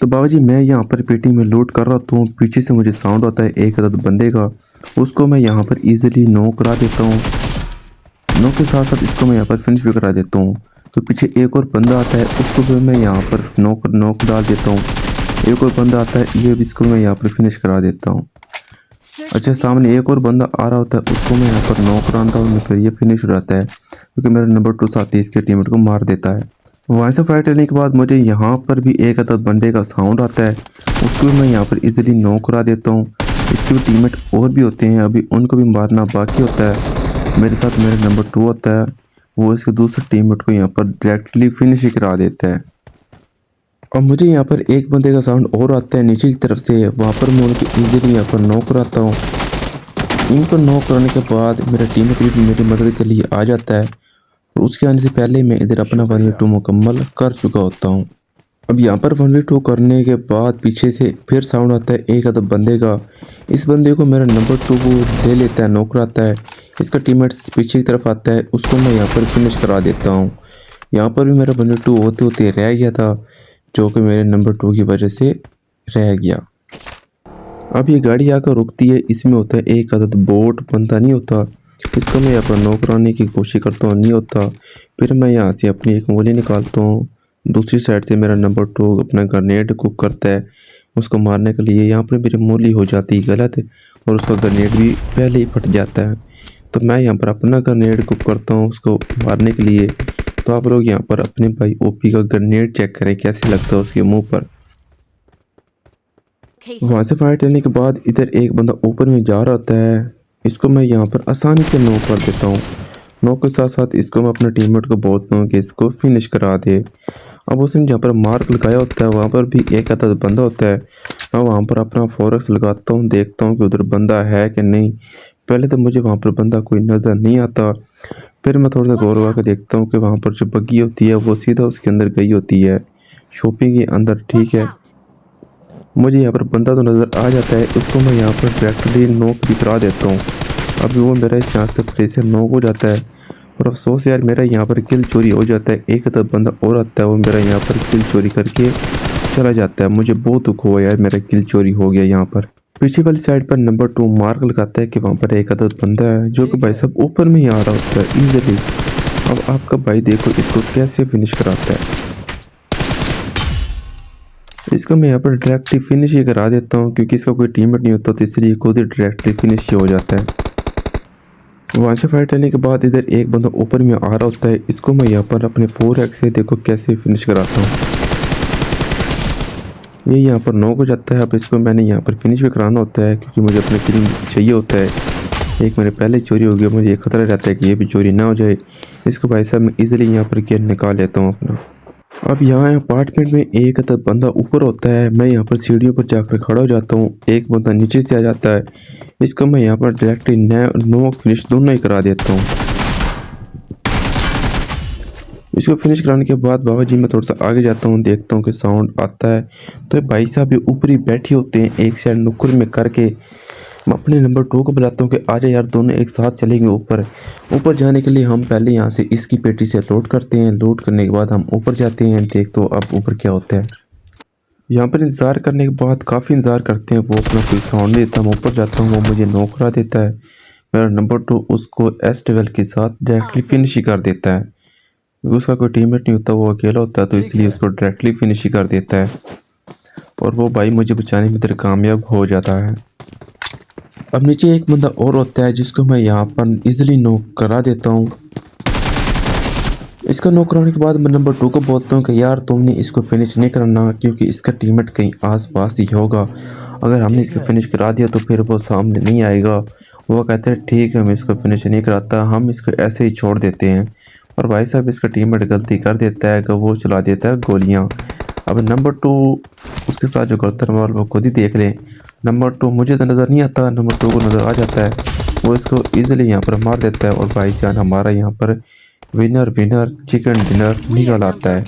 तो बाबा जी मैं यहाँ पर पेटी में लोड कर रहा हूँ, पीछे से मुझे साउंड आता है एक अदद बंदे का। उसको मैं यहाँ पर इजीली नॉक करा देता हूँ। नॉक के साथ साथ इसको मैं यहाँ पर फिनिश भी करा देता हूँ। तो पीछे एक और बंदा आता है, उसको भी मैं यहाँ पर नॉक नॉक डाल देता हूँ। एक और बंदा आता है, ये भी इसको मैं यहाँ पर फिनिश करा देता हूँ। अच्छा, सामने एक और बंदा आ रहा होता है, उसको मैं यहाँ पर नॉक कराता हूँ, फिर ये फिनिश हो जाता है क्योंकि मेरा नंबर 2 साथी इसके टीममेट को मार देता है। वहाँ से फाइट लेने के बाद मुझे यहाँ पर भी एक अदद बंदे का साउंड आता है, उसको भी मैं यहाँ पर इजीली नॉक करा देता हूँ। इसके भी टीममेट और भी होते हैं, अभी उनको भी मारना बाकी होता है। मेरे साथ मेरा नंबर 2 होता है, वो इसके दूसरे टीममेट को यहाँ पर डायरेक्टली फिनिश ही करा देता है। और मुझे यहाँ पर एक बंदे का साउंड और आता है नीचे की तरफ से, वहाँ पर मैं उनको ईजिली यहाँ पर नॉक कराता हूँ। इनको नॉक कराने के बाद मेरा टीममेट भी मेरी मदद के लिए आ जाता है, और उसके आने से पहले मैं इधर अपना 1v2 मुकम्मल कर चुका होता हूँ। अब यहाँ पर 1v2 करने के बाद पीछे से फिर साउंड आता है एक अदद बंदे का। इस बंदे को मेरा नंबर 2 को ले लेता है, नॉक कराता है। इसका टीममेट्स पीछे की तरफ आता है, उसको मैं यहाँ पर फिनिश करा देता हूँ। यहाँ पर भी मेरा 1v2 होते होते रह गया था, जो कि मेरे नंबर 2 की वजह से रह गया। अब ये गाड़ी आकर रुकती है, इसमें होता है एक अदद बोट, बंदा नहीं होता। इसको मैं यहाँ पर नॉक कराने की कोशिश करता हूँ, नहीं होता। फिर मैं यहाँ से अपनी एक गोली निकालता हूँ। दूसरी साइड से मेरा नंबर 2 अपना ग्रेनेड कुक करता है उसको मारने के लिए। यहाँ पर मेरी मूली हो जाती है गलत, और उसका ग्रेनेड भी पहले ही फट जाता है। तो मैं यहाँ पर अपना ग्रेनेड कुक करता हूँ उसको मारने के लिए। तो आप लोग यहाँ पर अपने भाई ओपी का ग्रेनेड चेक करें कैसे लगता है उसके मुंह पर। वहाँ से फाइट लेने के बाद इधर एक बंदा ऊपर में जा रहा होता है, इसको मैं यहाँ पर आसानी से नॉक कर देता हूँ। नॉक के साथ साथ इसको मैं अपने टीममेट को बोलता हूँ कि इसको फिनिश करा दे। अब उसने जहाँ पर मार्क लगाया होता है वहाँ पर भी एक आधा बंदा होता है। मैं वहाँ पर अपना फोरक्स लगाता हूँ, देखता हूँ कि उधर बंदा है कि नहीं। पहले तो मुझे वहाँ पर बंदा कोई नज़र नहीं आता, फिर मैं थोड़ा सा गौर लगा के देखता हूँ कि वहाँ पर जो बग्गी होती है वो सीधा उसके अंदर गई होती है, शॉपिंग के अंदर। ठीक है, मुझे यहाँ पर बंदा तो नज़र आ जाता है, उसको मैं यहाँ पर डायरेक्टली नॉक भी करा देता हूँ। अभी वो मेरा इस चांस से फिर से नॉक हो जाता है। और अफसोस यार, मेरा यहाँ पर किल चोरी हो जाता है। एक अदद बंदा और आता है, वो मेरा यहाँ पर किल चोरी करके चला जाता है। मुझे बहुत दुख हुआ यार, मेरा किल चोरी हो गया। यहाँ पर पीछे वाली साइड पर नंबर 2 मार्क लगाता है कि वहाँ पर एक अदद बंदा है, जो कि भाई साहब ऊपर में ही आ रहा होता है ईजिली। अब आपका भाई देखो इसको कैसे फिनिश कराता है। इसको मैं यहाँ पर डायरेक्टली फिनिश ही करा देता हूँ, क्योंकि इसका कोई टीममेट नहीं होता, तो इसलिए खुद ही डायरेक्टली फिनिश ही हो जाता है। वहाँ से फाइट लेने के बाद इधर एक बंदा ऊपर में आ रहा होता है, इसको मैं यहाँ पर अपने 4x से देखो कैसे फिनिश कराता हूँ। ये यहाँ पर नॉक हो जाता है। अब इसको मैंने यहाँ पर फिनिश भी कराना होता है, क्योंकि मुझे अपने किल चाहिए होता है। एक मेरे पहले चोरी हो गया, मुझे ये खतरा रहता है कि ये भी चोरी ना हो जाए। इसको भाई साहब मैं इजीली यहाँ पर किल निकाल लेता हूँ अपना। अब यहाँ अपार्टमेंट में एक अदद बंदा ऊपर होता है, मैं यहाँ पर सीढ़ियों पर जाकर खड़ा हो जाता हूँ। एक बंदा नीचे से आ जाता है, इसको मैं यहाँ पर डायरेक्टली नॉक फिनिश दोनों ही करा देता हूँ। इसको फिनिश कराने के बाद बाबा जी मैं थोड़ा सा आगे जाता हूँ, देखता हूँ कि साउंड आता है। तो भाई साहब ये ऊपर ही बैठे होते हैं, एक साइड नुक्कड़ में करके। मैं अपने नंबर 2 को बुलाता हूँ कि आजा यार, दोनों एक साथ चलेंगे ऊपर। ऊपर जाने के लिए हम पहले यहाँ से इसकी पेटी से लोड करते हैं, लोड करने के बाद हम ऊपर जाते हैं। देखते हो अब ऊपर क्या होता है। यहाँ पर इंतज़ार करने के बाद काफ़ी इंतज़ार करते हैं, वो अपना कोई साउंड देता है। मैं ऊपर जाता हूँ, वो मुझे नॉक करा देता है। मेरा नंबर 2 उसको S12 के साथ डायरेक्टली फिनिश ही कर देता है। उसका कोई टीममेट नहीं होता, वो अकेला होता है, तो इसलिए उसको डायरेक्टली फिनिश ही कर देता है। और वो भाई मुझे बचाने में इधर कामयाब हो जाता है। अब नीचे एक बंदा और होता है, जिसको मैं यहाँ पर इजीली नॉक करा देता हूँ। इसका नॉक कराने के बाद मैं नंबर 2 को बोलता हूँ कि यार तुमने इसको फिनिश नहीं करना, क्योंकि इसका टीममेट कहीं आस पास ही होगा। अगर हमने इसको फिनिश करा दिया तो फिर वो सामने नहीं आएगा। वो कहते हैं ठीक है, मैं इसको फिनिश नहीं कराता, हम इसको ऐसे ही छोड़ देते हैं। और भाई साहब इसका टीममेट गलती कर देता है कि वो चला देता है गोलियाँ। अब नंबर 2 उसके साथ जो करता है वो खुद ही देख लें। नंबर 2 मुझे तो नज़र नहीं आता, नंबर 2 को नज़र आ जाता है, वो इसको ईजिली यहाँ पर मार देता है। और भाईजान हमारा यहाँ पर विनर विनर चिकन डिनर निकल आता है।